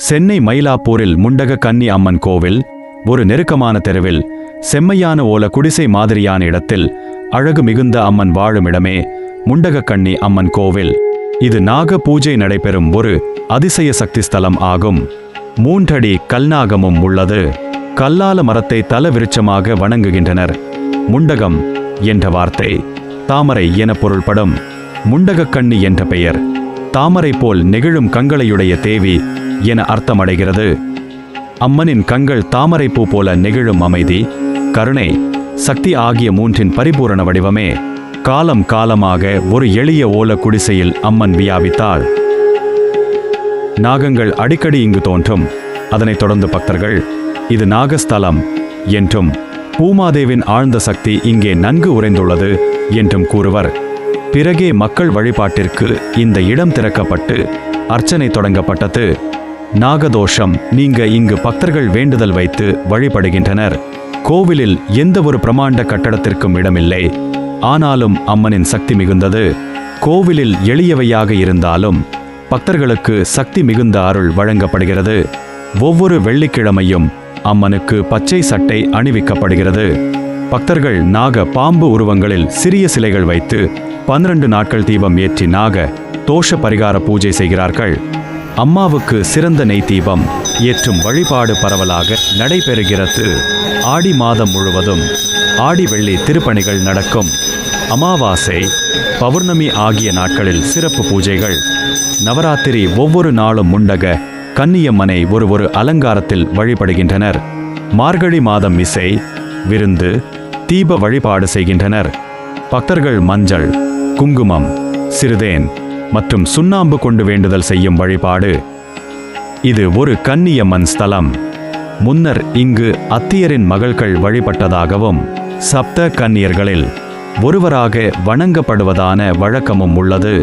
சென்னை மயிலாப்பூரில் முண்டக கன்னி அம்மன் கோவில் ஒரு நெருக்கமான தெருவில் செம்மையான ஓல குடிசை மாதிரியான இடத்தில் அழகு மிகுந்த அம்மன் வாழும் இடமே முண்டக கன்னி அம்மன் கோவில். இது நாக பூஜை நடைபெறும் ஒரு அதிசய சக்தி ஸ்தலம் ஆகும். 3 அடி கல்நாகமும் உள்ளது. கல்லால மரத்தை தல விருட்சமாக வணங்குகின்றனர். முண்டகம் என்ற வார்த்தை தாமரை என பொருள்படும். முண்டக கன்னி என்ற பெயர் தாமரை போல் நெகிழும் கங்களையுடைய தேவி என அர்த்தமடைகிறது. அம்மனின் கண்கள் தாமரை பூ போல நெகிழும் அமைதி, கருணை, சக்தி ஆகிய 3இன் பரிபூரண வடிவமே. காலம் காலமாக ஒரு எளிய ஓல குடிசையில் அம்மன் வியாபித்தாள். நாகங்கள் அடிக்கடி இங்கு தோன்றும். அதனைத் தொடர்ந்து பக்தர்கள் இது நாகஸ்தலம் என்றும் பூமாதேவின் ஆழ்ந்த சக்தி இங்கே நன்கு உறைந்துள்ளது என்றும் கூறுவர். பிறகே மக்கள் வழிபாட்டிற்கு இந்த இடம் திறக்கப்பட்டு அர்ச்சனை தொடங்கப்பட்டது. நாகதோஷம் நீங்க இங்கு பக்தர்கள் வேண்டுதல் வைத்து வழிபடுகின்றனர். கோவிலில் எந்த ஒரு பிரமாண்ட கட்டடத்திற்கும் இடமில்லை. ஆனாலும் அம்மனின் சக்தி மிகுந்தது. கோவிலில் எளியவையாக இருந்தாலும் பக்தர்களுக்கு சக்தி மிகுந்த அருள் வழங்கப்படுகிறது. ஒவ்வொரு வெள்ளிக்கிழமையும் அம்மனுக்கு பச்சை சட்டை அணிவிக்கப்படுகிறது. பக்தர்கள் நாக பாம்பு உருவங்களில் சிறிய சிலைகள் வைத்து 12 நாட்கள் தீபம் ஏற்றி நாக தோஷ பரிகார பூஜை செய்கிறார்கள். அம்மாவுக்கு சிறந்த நெய் தீபம் ஏற்றும் வழிபாடு பரவலாக நடைபெறுகிறது. ஆடி மாதம் முழுவதும் ஆடி வெள்ளி திருப்பணிகள் நடக்கும். அமாவாசை, பௌர்ணமி ஆகிய நாட்களில் சிறப்பு பூஜைகள். நவராத்திரி ஒவ்வொரு நாளும் முண்டக கன்னியம்மனை ஒரு அலங்காரத்தில் வழிபடுகின்றனர். மார்கழி மாதம் இசை, விருந்து, தீப வழிபாடு செய்கின்றனர். பக்தர்கள் மஞ்சள், குங்குமம், சிறுதேன் மற்றும் சுண்ணாம்பு கொண்டு வேண்டுதல் செய்யும் வழிபாடு. இது ஒரு கன்னியம்மன் ஸ்தலம். முன்னர் இங்கு அத்தியரின் மகள்கள் வழிபட்டதாகவும் சப்த கன்னியர்களில் ஒருவராக வணங்கப்படுவதான வழக்கமும் உள்ளது.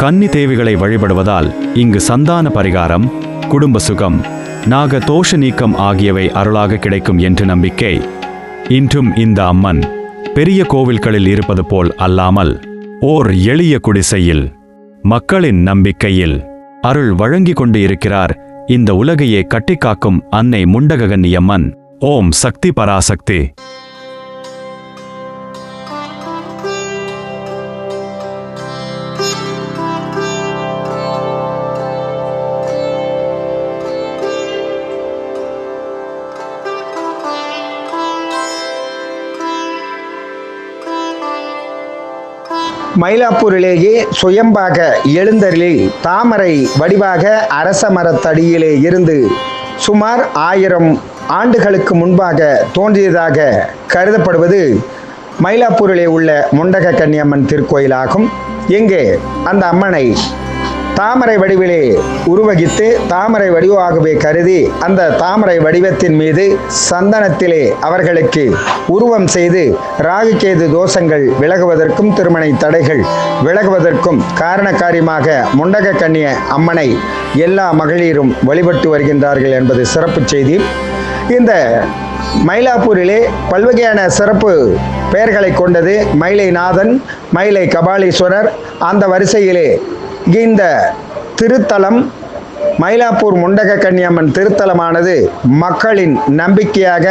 கன்னி தேவிகளை வழிபடுவதால் இங்கு சந்தான பரிகாரம், குடும்ப சுகம், நாக தோஷ நீக்கம் ஆகியவை அருளாக கிடைக்கும் என்று நம்பிக்கை. இன்றும் இந்த அம்மன் பெரிய கோவில்களில் இருப்பது போல் அல்லாமல் ஓர் எளிய குடிசையில் மக்களின் நம்பிக்கையில் அருள் வழங்கிக் கொண்டு இருக்கிறார். இந்த உலகையே கட்டிக்காக்கும் அன்னை முண்டக கன்னியம்மன். ஓம் சக்தி பராசக்தி. மயிலாப்பூரிலேயே சுயம்பாக எழுந்தருளி தாமரை வடிவாக அரச மரத்தடியிலே இருந்து சுமார் 1000 ஆண்டுகளுக்கு முன்பாக தோன்றியதாக கருதப்படுவது மயிலாப்பூரிலே உள்ள முண்டக கன்னியம்மன் திருக்கோயிலாகும். இங்கே அந்த அம்மனை தாமரை வடிவிலே உருவகித்து தாமரை வடிவாகவே கருதி அந்த தாமரை வடிவத்தின் மீது சந்தனத்திலே அவர்களுக்கு உருவம் செய்து ராகுகேது தோஷங்கள் விலகுவதற்கும் திருமண தடைகள் விலகுவதற்கும் காரணக்காரியமாக முண்டக கன்னிய அம்மனை எல்லா மகளிரும் வழிபட்டு வருகின்றார்கள் என்பது சிறப்பு செய்தி. இந்த மயிலாப்பூரிலே பல்வகையான சிறப்பு பெயர்களை கொண்டது மயிலைநாதன், மயிலை கபாலீஸ்வரர். அந்த வரிசையிலே இந்த திருத்தலம் மயிலாப்பூர் முண்டக கன்னியம்மன் திருத்தலமானது மக்களின் நம்பிக்கையாக,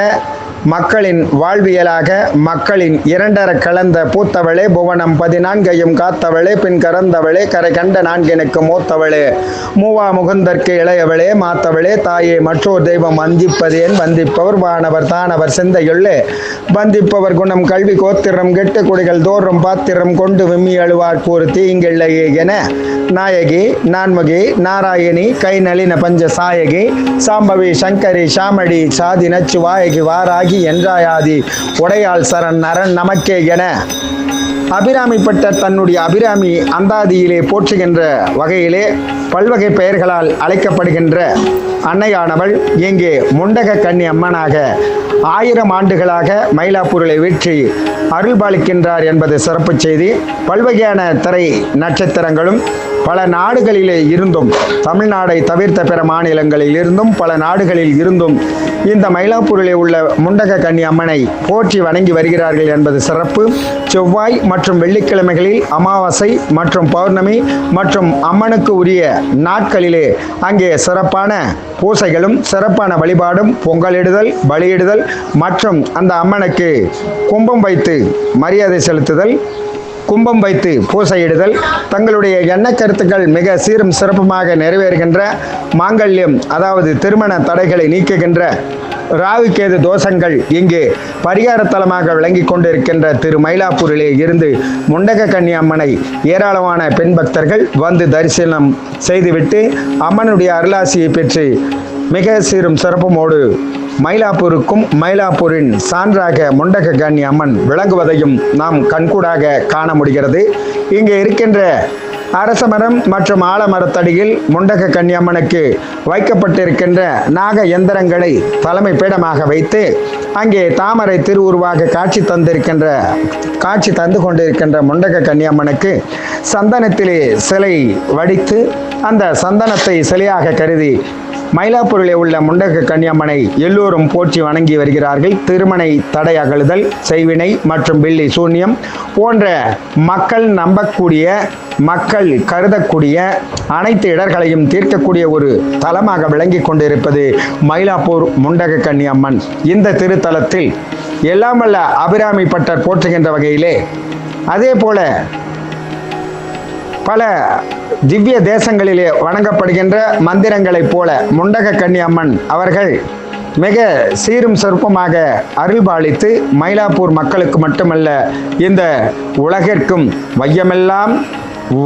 மக்களின் வாழ்வியலாக, மக்களின் இரண்டர கலந்த பூத்தவளே, புவனம் 14 காத்தவளே, பின் கறந்தவளே, கரை கண்ட 4 மூத்தவளே, மூவா முகுந்தற்கு இளையவளே, மாத்தவளே, தாயே மற்றோர் தெய்வம் வந்திப்பதேன், வந்திப்பவர் வானவர் தானவர் சிந்தையுள்ளே, வந்திப்பவர் குணம் கல்வி கோத்திரம் கெட்டு குடிகள் தோறும் பாத்திரம் கொண்டு விம்மி அழுவார் கூறு தீங்கிள்ளையே என நாயகி, நான்முகி, நாராயணி, கை நளின பஞ்ச சாயகி, சாம்பவி, சங்கரி, சாமடி, சாதி நச்சு வாயகி, வாராகி என்றாயாதி உடையாள் சரண் நரன் நமக்கே என அபிராமிப்பட்ட தன்னுடைய அபிராமி அந்தாதியிலே போற்றுகின்ற வகையிலே பல்வகை பெயர்களால் அழைக்கப்படுகின்ற அன்னையானவள் இங்கே முண்டக கன்னி அம்மனாக 1000 ஆண்டுகளாக மயிலாப்பூரிலே வீற்றி அருள்பாலிக்கின்றார் என்பது சிறப்பு செய்தி. பல்வகையான திரை நட்சத்திரங்களும் பல நாடுகளிலே இருந்தும், தமிழ்நாடை தவிர்த்த பிற மாநிலங்களில் இருந்தும் பல நாடுகளில் இருந்தும் இந்த மயிலாப்பூரிலே உள்ள முண்டக கன்னி அம்மனை போற்றி வணங்கி வருகிறார்கள் என்பது சிறப்பு. செவ்வாய் மற்றும் வெள்ளிக்கிழமைகளில் அமாவாசை மற்றும் பௌர்ணமி மற்றும் அம்மனுக்கு உரிய நாட்களிலே அங்கே சிறப்பான பூசைகளும் சிறப்பான வழிபாடும், பொங்கலிடுதல், பலியிடுதல் மற்றும் அந்த அம்மனுக்கு கும்பம் வைத்து மரியாதை செலுத்துதல், கும்பம் வைத்து பூசையிடுதல், தங்களுடைய எண்ண கருத்துக்கள் மிக சீரும் சிறப்புமாக நிறைவேறுகின்ற மாங்கல்யம், அதாவது திருமண தடைகளை நீக்குகின்ற ராகு கேது தோஷங்கள் இங்கே பரிகார தலமாக விளங்கி கொண்டிருக்கின்ற திரு மயிலாப்பூரிலே இருந்து முண்டக கன்னி அம்மனை ஏராளமான பெண் பக்தர்கள் வந்து தரிசனம் செய்துவிட்டு அம்மனுடைய அருளாசியை பெற்று மிக சீரும் சிறப்புமோடு மயிலாப்பூருக்கும் மயிலாப்பூரின் சான்றாக முண்டக கன்னி அம்மன் விளங்குவதையும் நாம் கண்கூடாக காண முடிகிறது. இங்கே இருக்கின்ற அரசமரம் மற்றும் ஆலமரத்தடியில் முண்டக கன்னி அம்மனுக்கு வைக்கப்பட்டிருக்கின்ற நாக எந்திரங்களை தலைமை பீடமாக வைத்து அங்கே தாமரை திருவுருவாக காட்சி தந்து கொண்டிருக்கின்ற முண்டக கன்னி அம்மனுக்கு சந்தனத்திலே சிலை வடித்து அந்த சந்தனத்தை சிலையாக கருதி மயிலாப்பூரிலே உள்ள முண்டக கன்னி அம்மனை எல்லோரும் போற்றி வணங்கி வருகிறார்கள். திருமணை தடை அகழுதல், செய்வினை மற்றும் பில்லி சூன்யம் போன்ற மக்கள் நம்பக்கூடிய, மக்கள் கருதக்கூடிய அனைத்து இடர்களையும் தீர்க்கக்கூடிய ஒரு தலமாக விளங்கி கொண்டிருப்பது மயிலாப்பூர் முண்டக கன்னி அம்மன். இந்த திருத்தலத்தில் எல்லாம் வல்ல அபிராமி பட்டர் போற்றுகின்ற வகையிலே அதே போல பல திவ்ய தேசங்களிலே வணங்கப்படுகின்ற மந்திரங்களைப் போல முண்டக கன்னி அம்மன் அவர்கள் மிக சீரும் சிறப்புமாக அருள்பாலித்து மயிலாப்பூர் மக்களுக்கு மட்டுமல்ல இந்த உலகிற்கும் வையமெல்லாம்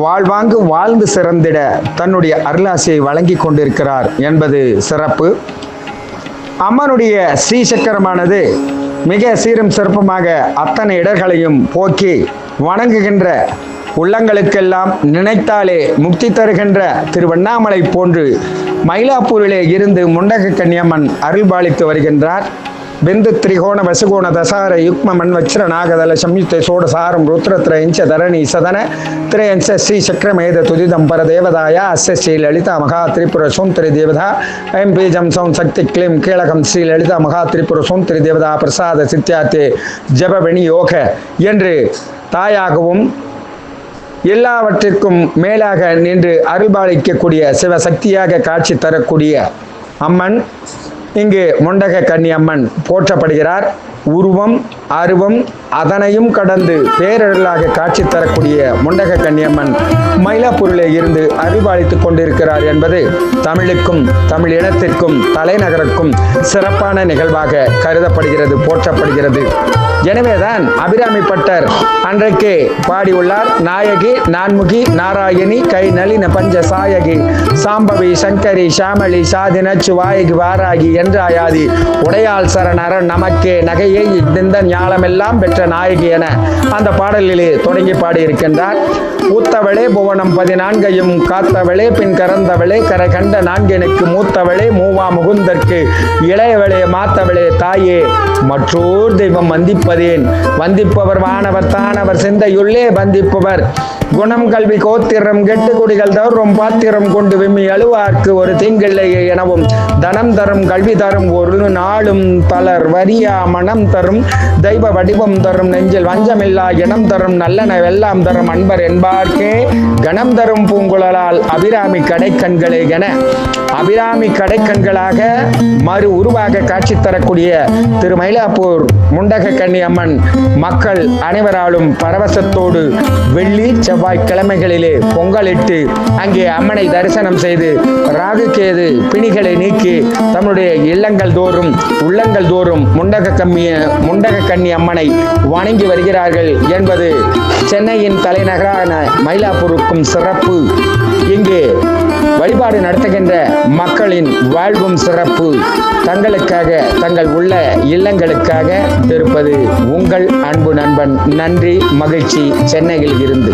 வாழ்வாங்கு வாழ்ந்து சிறந்திட தன்னுடைய அருளாசியை வழங்கி கொண்டிருக்கிறார் என்பது சிறப்பு. அம்மனுடைய ஸ்ரீசக்கரமானது மிக சீரும் சிறப்புமாக அத்தனை இடர்களையும் போக்கி வணங்குகின்ற உள்ளங்களுக்கெல்லாம் நினைத்தாலே முக்தி தருகின்ற திருவண்ணாமலை போன்று மயிலாப்பூரிலே இருந்து முண்டக கன்னி அம்மன் அருள்பாலித்து வருகின்றார். பிந்து திரிகோண வசுகோண தசார யுக்ம மண் வச்சிர நாகதல சம்யுக்த சோடசாரம் ருத்ரத்ர இஞ்ச தரணி சதன திரையஞ்ச ஸ்ரீ சக்கரமேத துதிதம் பர தேவதாய அஸ்ய ஸ்ரீ லலிதா மகா திரிபுர சோந்தரி தேவதா ஐம் பீஜம் சௌம் சக்தி கிளீம் கீழகம் ஸ்ரீ லலிதா மகா திரிபுர சோந்தரி தேவதா பிரசாத சித்தியாத்தே ஜப விநியோக என்று தாயாகவும் எல்லாவற்றிற்கும் மேலாக நின்று அருள்பாலிக்கக்கூடிய சிவசக்தியாக காட்சி தரக்கூடிய அம்மன் இங்கு முண்டக கன்னி அம்மன் போற்றப்படுகிறார். உருவம், அருவம் அதனையும் கடந்து பேரருளாக காட்சி தரக்கூடிய முண்டக கன்னி அம்மன் மயிலாப்பூரிலே இருந்து அருள்பாலித்துக் கொண்டிருக்கிறார் என்பது தமிழுக்கும் தமிழ் இனத்திற்கும் தலைநகருக்கும் சிறப்பான நிகழ்வாக கருதப்படுகிறது, போற்றப்படுகிறது. எனவேதான் அபிராமி பட்டர் அன்றைக்கே பாடியுள்ளார். நாயகி நான்முகி நாராயணி கை நளின பஞ்ச சாயகி சாம்பவி சங்கரி சாமளி சாதினச்சு வாயகி வாராகி என்றாயாதி உடையாள் சரணர நமக்கே நகையை இந்த ஞாலமெல்லாம் பெற்ற நாயகி என அந்த பாடலிலே தொடங்கி பாடியிருக்கின்றார். ஊத்தவளே புவனம் 14 காத்தவளே பின் கறந்தவளே கரை கண்ட நான்கெனுக்கு மூத்தவளே மூவா முகுந்தற்கு இளையவளே மாத்தவளே தாயே மற்றோர் தெய்வம் வந்திப்பதேன் வந்திப்பவர் வானவர் தானவர் சிந்தையுள்ளே வந்திப்பவர் குணம் கல்வி கோத்திரம் கெட்டு குடிகள் தவறும் பாத்திரம் கொண்டு விம்மி அழுவார்க்கு ஒரு தீங்கில்லையே எனவும் தனம் தரும் கல்வி தரும் ஒரு நாளும் பலர் வரியா மனம் தரும் தெய்வ வடிவம் தரும் நெஞ்சில் வஞ்சமில்லா இனம் தரும் நல்லன வெல்லாம் தரும் அன்பர் என்பார்க்கே கணம் தரும் பூங்குழலால் அபிராமி கடைக்கண்களே என அபிராமி கடைக்கண்களாக மறு உருவாக காட்சி தரக்கூடிய திரு மயிலாப்பூர் முண்டக கன்னி அம்மன் மக்கள் அனைவராலும் பரவசத்தோடு வெள்ளி செவ்வாய்க்கிழமைகளிலே பொங்கலிட்டு அங்கே அம்மனை தரிசனம் செய்து ராகு கேது பிணிகளை நீக்கி தம்முடைய இல்லங்கள் தோறும் உள்ளங்கள் தோறும் முண்டக கன்னி அம்மனை வணங்கி வருகிறார்கள் என்பது சென்னையின் தலைநகரான மயிலாப்பூருக்கும் சிறப்பு. இங்கே வழிபாடு நடத்துகின்ற மக்களின் வாழ்வும் சிறப்பு. தங்களுக்காக தங்கள் உள்ள இல்லங்களுக்காக இருப்பது உங்கள் அன்பு நண்பன். நன்றி, மகிழ்ச்சி. சென்னையில் இருந்து